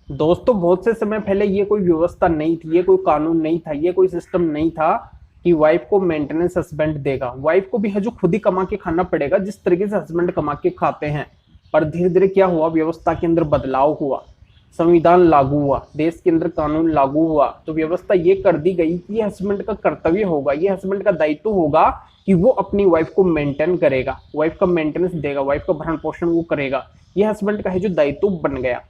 दोस्तों बहुत से समय पहले ये कोई व्यवस्था नहीं थी, ये कोई कानून नहीं था, ये कोई सिस्टम नहीं था कि वाइफ को मेंटेनेंस हस्बैंड देगा। वाइफ को भी है जो खुद ही कमा के खाना पड़ेगा, जिस तरीके से हस्बैंड कमा के खाते हैं। पर धीरे धीरे क्या हुआ, व्यवस्था के अंदर बदलाव हुआ, संविधान लागू हुआ, देश के अंदर कानून लागू हुआ, तो व्यवस्था ये कर दी गई कि ये हस्बैंड का कर्तव्य होगा, ये हस्बैंड का दायित्व होगा कि वो अपनी वाइफ को मेंटेन करेगा, वाइफ का मेंटेनेंस देगा, वाइफ का भरण पोषण वो करेगा। ये हस्बैंड का है जो दायित्व बन गया।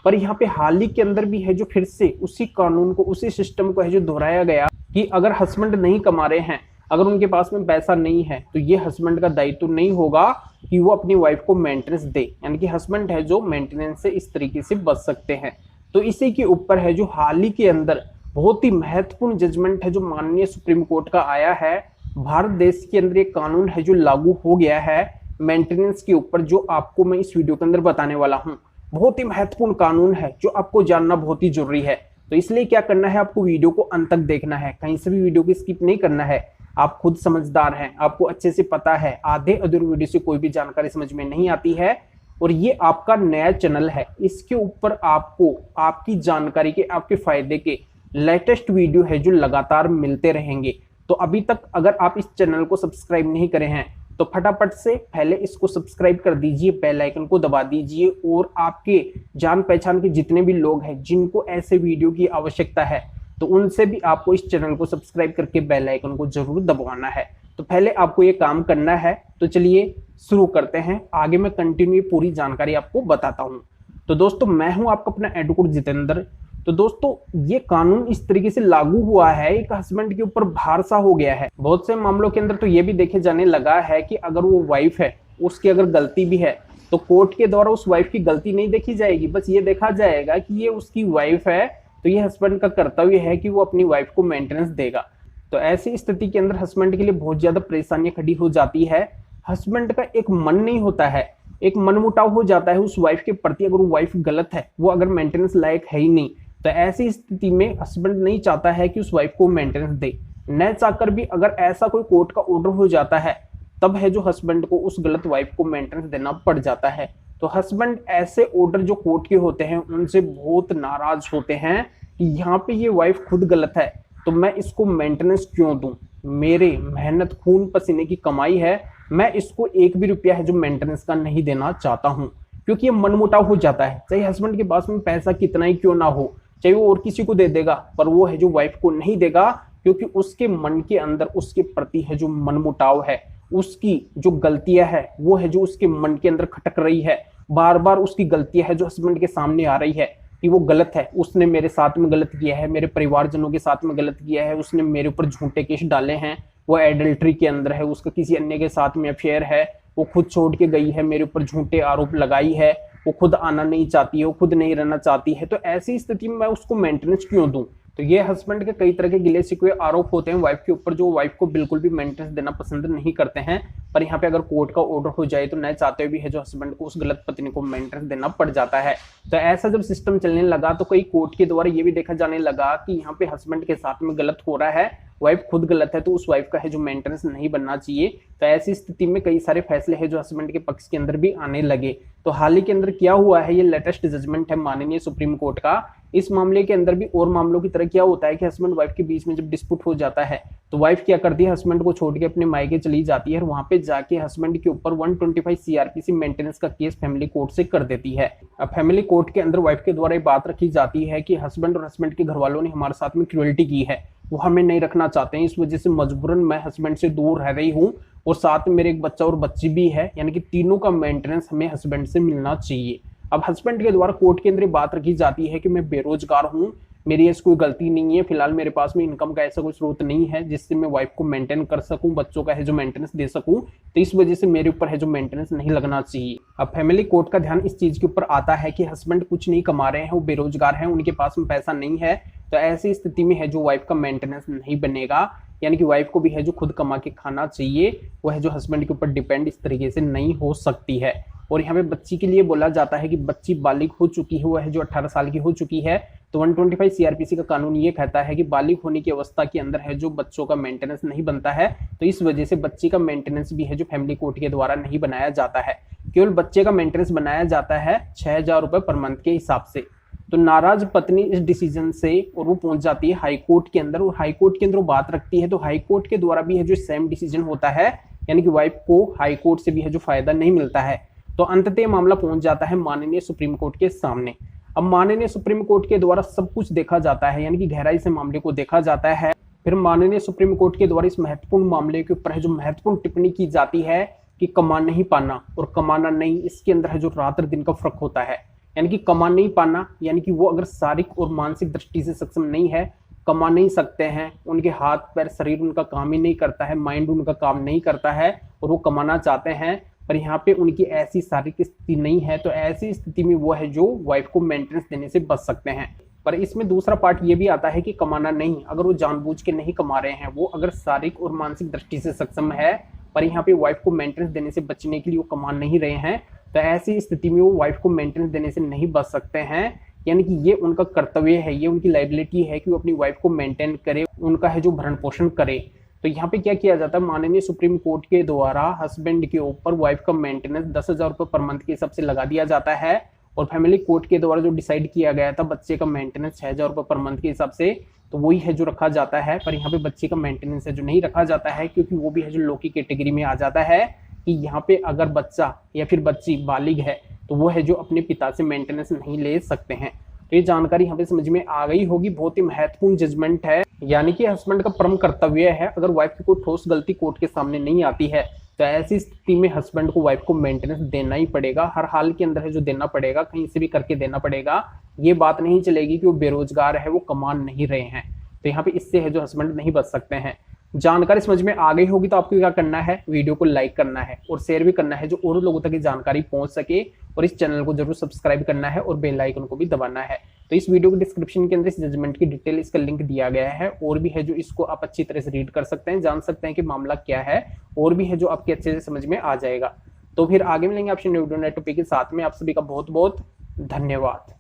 पर यहाँ पे हाल ही के अंदर भी है जो फिर से उसी कानून को, उसी सिस्टम को है जो दोहराया गया कि अगर हस्बैंड नहीं कमा रहे हैं, अगर उनके पास में पैसा नहीं है, तो ये हस्बैंड का दायित्व नहीं होगा कि वो अपनी वाइफ को मेंटेनेंस दे। यानी कि हस्बैंड है जो मेंटेनेंस से इस तरीके से बच सकते हैं। तो इसी के ऊपर है जो हाल ही के अंदर बहुत ही महत्वपूर्ण जजमेंट है जो माननीय सुप्रीम कोर्ट का आया है। भारत देश के अंदर एक कानून है जो लागू हो गया है मेंटेनेंस के ऊपर, जो आपको मैं इस वीडियो के अंदर बताने वाला हूँ। बहुत ही महत्वपूर्ण कानून है जो आपको जानना बहुत ही जरूरी है। तो इसलिए क्या करना है, आपको वीडियो को अंत तक देखना है, कहीं से भी वीडियो को स्किप नहीं करना है। आप खुद समझदार हैं, आपको अच्छे से पता है, आधे अधूरे वीडियो से कोई भी जानकारी समझ में नहीं आती है। और ये आपका नया चैनल है, इसके ऊपर आपको आपकी जानकारी के, आपके फायदे के लेटेस्ट वीडियो है जो लगातार मिलते रहेंगे। तो अभी तक अगर आप इस चैनल को सब्सक्राइब नहीं करे हैं तो फटाफट से पहले इसको सब्सक्राइब कर दीजिए, बेल आइकन को दबा दीजिए। और आपके जान पहचान के जितने भी लोग हैं जिनको ऐसे वीडियो की आवश्यकता है, तो उनसे भी आपको इस चैनल को सब्सक्राइब करके बेल आइकन को जरूर दबाना है। तो पहले आपको ये काम करना है। तो चलिए शुरू करते हैं, आगे मैं कंटिन्यू पूरी जानकारी आपको बताता हूँ। तो दोस्तों मैं हूँ आपका अपना एडवोकेट जितेंद्र। तो दोस्तों ये कानून इस तरीके से लागू हुआ है, एक हस्बैंड के ऊपर भार सा हो गया है। बहुत से मामलों के अंदर तो ये भी देखे जाने लगा है कि अगर वो वाइफ है, उसकी अगर गलती भी है, तो कोर्ट के द्वारा उस वाइफ की गलती नहीं देखी जाएगी, बस ये देखा जाएगा कि ये उसकी वाइफ है, तो ये हस्बैंड का कर्तव्य है कि वो अपनी वाइफ को मेंटेनेंस देगा। तो ऐसी स्थिति के अंदर हस्बैंड के लिए बहुत ज्यादा परेशानियां खड़ी हो जाती है। हस्बैंड का एक मन नहीं होता है, एक मनमुटाव हो जाता है उस वाइफ के प्रति। अगर वो वाइफ गलत है, वो अगर मेंटेनेंस लायक है ही नहीं, तो ऐसी स्थिति में हस्बैंड नहीं चाहता है कि उस वाइफ को मेंटेनेंस दे। न चाहकर भी अगर ऐसा कोई कोर्ट का ऑर्डर हो जाता है, तब है जो हस्बैंड को उस गलत वाइफ को मेंटेनेंस देना पड़ जाता है। तो हस्बैंड ऐसे ऑर्डर जो कोर्ट के होते हैं उनसे बहुत नाराज होते हैं कि यहाँ पे ये वाइफ खुद गलत है, तो मैं इसको मेंटेनेंस क्यों दूं, मेरे मेहनत खून पसीने की कमाई है, मैं इसको एक भी रुपया है जो मेंटेनेंस का नहीं देना चाहता हूं। क्योंकि ये मनमुटाव हो जाता है, चाहे हस्बैंड के पास में पैसा कितना ही क्यों ना हो, चाहे वो और किसी को दे देगा, पर वो है जो वाइफ को नहीं देगा, क्योंकि उसके मन के अंदर उसके प्रति है जो मनमुटाव है, उसकी जो गलतियां है वो है जो उसके मन के अंदर खटक रही है। बार बार उसकी गलतियां है जो हस्बैंड के सामने आ रही है कि वो गलत है, उसने मेरे साथ में गलत किया है, मेरे परिवारजनों के साथ में गलत किया है, उसने मेरे ऊपर झूठे केस डाले हैं, वो एडल्ट्री के अंदर है, उसका किसी अन्य के साथ में अफेयर है, वो खुद छोड़ के गई है, मेरे ऊपर झूठे आरोप लगाई है, वो खुद आना नहीं चाहती है, वो खुद नहीं रहना चाहती है। तो ऐसी स्थिति में मैं उसको मेंटेनेंस क्यों दूं। तो ये हस्बैंड के कई तरह के गिले शिकवे आरोप होते हैं वाइफ के ऊपर, जो वाइफ को बिल्कुल भी मेंटेनेंस देना पसंद नहीं करते हैं। पर यहाँ पे अगर कोर्ट का ऑर्डर हो जाए तो न चाहते हुए भी है जो हस्बैंड को उस गलत पत्नी को मेंटेनेंस देना पड़ जाता है। तो ऐसा जब सिस्टम चलने लगा तो कई कोर्ट के द्वारा ये भी देखा जाने लगा कि यहाँ पे हस्बैंड के साथ में गलत हो रहा है, वाइफ खुद गलत है, तो उस वाइफ का है जो मेंटेनेंस नहीं बनना चाहिए। तो ऐसी स्थिति में कई सारे फैसले हैं जो हस्बैंड के पक्ष के अंदर भी आने लगे। तो हाल ही के अंदर क्या हुआ है, ये लेटेस्ट जजमेंट है माननीय सुप्रीम कोर्ट का। इस मामले के अंदर भी और मामलों की तरह क्या होता है कि हस्बैंड वाइफ के बीच में जब डिस्प्यूट हो जाता है, तो वाइफ क्या करती है, हस्बैंड को छोड़ के अपने मायके चली जाती है और वहां पे जाके हस्बैंड के ऊपर 125 सीआरपीसी मेंटेनेंस का केस फैमिली कोर्ट से कर देती है। अब फैमिली कोर्ट के अंदर वाइफ के द्वारा ये बात रखी जाती है कि हस्बैंड और हस्बैंड के घर वालों ने हमारे साथ में क्रूएल्टी की है, वो हमें नहीं रखना चाहते हैं, इस वजह से मजबूरन मैं हस्बैंड से दूर रह रही हूँ, और साथ में मेरे एक बच्चा और बच्ची भी है, यानी कि तीनों का मेंटेनेंस हमें हस्बैंड से मिलना चाहिए। अब हस्बैंड के द्वारा कोर्ट के अंदर बात रखी जाती है कि मैं बेरोजगार हूँ, मेरी ऐसी कोई गलती नहीं है, फिलहाल मेरे पास में इनकम का ऐसा कोई स्रोत नहीं है जिससे मैं वाइफ को मेंटेन कर सकूं, बच्चों का है जो मेंटेनेंस दे सकूं, तो इस वजह से मेरे ऊपर है जो मेंटेनेंस नहीं लगना चाहिए। अब फैमिली कोर्ट का ध्यान इस चीज के ऊपर आता है कि हस्बैंड कुछ नहीं कमा रहे हैं, वो बेरोजगार हैं, उनके पास में पैसा नहीं है, तो ऐसी स्थिति में है जो वाइफ का मेंटेनेंस नहीं बनेगा, यानी कि वाइफ को भी है जो खुद कमा के खाना चाहिए, वो है जो हस्बैंड के ऊपर डिपेंड इस तरीके से नहीं हो सकती है। और यहाँ पे बच्ची के लिए बोला जाता है कि बच्ची बालिग हो चुकी है, वो है जो 18 साल की हो चुकी है, तो 125 सीआरपीसी का कानून ये कहता है कि बालिग होने की अवस्था के अंदर है जो बच्चों का मेंटेनेंस नहीं बनता है, तो इस वजह से बच्ची का मेंटेनेंस भी है जो फैमिली कोर्ट के द्वारा नहीं बनाया जाता है। केवल बच्चे का मेंटेनेंस बनाया जाता है 6,000 रुपए पर मंथ के हिसाब से। तो नाराज पत्नी इस डिसीजन से और वो पहुंच जाती है हाई कोर्ट के अंदर, और हाई कोर्ट के अंदर वो बात रखती है। तो हाई कोर्ट के द्वारा भी है जो सेम डिसीजन होता है, यानी कि वाइफ को हाई कोर्ट से भी है जो फायदा नहीं मिलता है। तो अंततः मामला पहुंच जाता है माननीय सुप्रीम कोर्ट के सामने। अब माननीय सुप्रीम कोर्ट के द्वारा सब कुछ देखा जाता है, यानी कि गहराई से मामले को देखा जाता है। फिर माननीय सुप्रीम कोर्ट के द्वारा इस महत्वपूर्ण मामले के ऊपर है जो महत्वपूर्ण टिप्पणी की जाती है कि कमा नहीं पाना और कमाना नहीं, इसके अंदर है जो रात और दिन का फर्क होता है। यानी कि कमा नहीं पाना यानी कि वो अगर शारीरिक और मानसिक दृष्टि से सक्षम नहीं है, कमा नहीं सकते हैं, उनके हाथ पैर शरीर उनका काम ही नहीं करता है, माइंड उनका काम नहीं करता है और वो कमाना चाहते हैं, पर यहाँ पे उनकी ऐसी शारीरिक स्थिति नहीं है, तो ऐसी स्थिति में वो है जो वाइफ को मेंटेनेंस देने से बच सकते हैं। पर इसमें दूसरा पार्ट ये भी आता है कि कमाना नहीं, अगर वो जानबूझ के नहीं कमा रहे हैं, वो अगर शारीरिक और मानसिक दृष्टि से सक्षम है, पर यहाँ पे वाइफ को मेंटेनेंस देने से बचने के लिए वो कमा नहीं रहे हैं, तो ऐसी स्थिति में वो वाइफ को मेंटेनेंस देने से नहीं बच सकते हैं। यानी कि ये उनका कर्तव्य है, ये उनकी लायबिलिटी है कि वो अपनी वाइफ को मेंटेन करे, उनका है जो भरण पोषण करे। तो यहाँ पे क्या किया जाता है, माननीय सुप्रीम कोर्ट के द्वारा हस्बैंड के ऊपर वाइफ का मेंटेनेंस 10,000 रुपये पर मंथ के हिसाब से लगा दिया जाता है, और फैमिली कोर्ट के द्वारा जो डिसाइड किया गया था बच्चे का मेंटेनेंस 6,000 रुपये पर मंथ के हिसाब से, तो वही है जो रखा जाता है। पर यहाँ पे बच्चे का मेंटेनेंस है जो नहीं रखा जाता है, क्योंकि वो भी है जो लो की कैटेगरी में आ जाता है कि यहाँ पे अगर बच्चा या फिर बच्ची बालिग है तो वो है जो अपने पिता से मेंटेनेंस नहीं ले सकते हैं। तो ये जानकारी यहाँ पे समझ में आ गई होगी, बहुत ही महत्वपूर्ण जजमेंट है। यानी कि हस्बैंड का परम कर्तव्य है, अगर वाइफ की कोई ठोस गलती कोर्ट के सामने नहीं आती है तो ऐसी स्थिति में हस्बैंड को वाइफ को मेंटेनेंस देना ही पड़ेगा, हर हाल के अंदर है जो देना पड़ेगा, कहीं से भी करके देना पड़ेगा। ये बात नहीं चलेगी कि वो बेरोजगार है, वो कमा नहीं रहे हैं, तो यहाँ पे इससे है जो हस्बैंड नहीं बच सकते हैं। जानकारी समझ में आ गई होगी तो आपको क्या करना है, वीडियो को लाइक करना है और शेयर भी करना है जो और लोगों तक ये जानकारी पहुंच सके, और इस चैनल को जरूर सब्सक्राइब करना है और बेल आइकन को भी दबाना है। तो इस वीडियो के डिस्क्रिप्शन के अंदर इस जजमेंट की डिटेल, इसका लिंक दिया गया है, और भी है जो इसको आप अच्छी तरह से रीड कर सकते हैं, जान सकते हैं कि मामला क्या है, और भी है जो आपके अच्छे से समझ में आ जाएगा। तो फिर आगे मिलेंगे आपसे न्यू वीडियो नए टॉपिक के साथ में। आप सभी का बहुत बहुत धन्यवाद।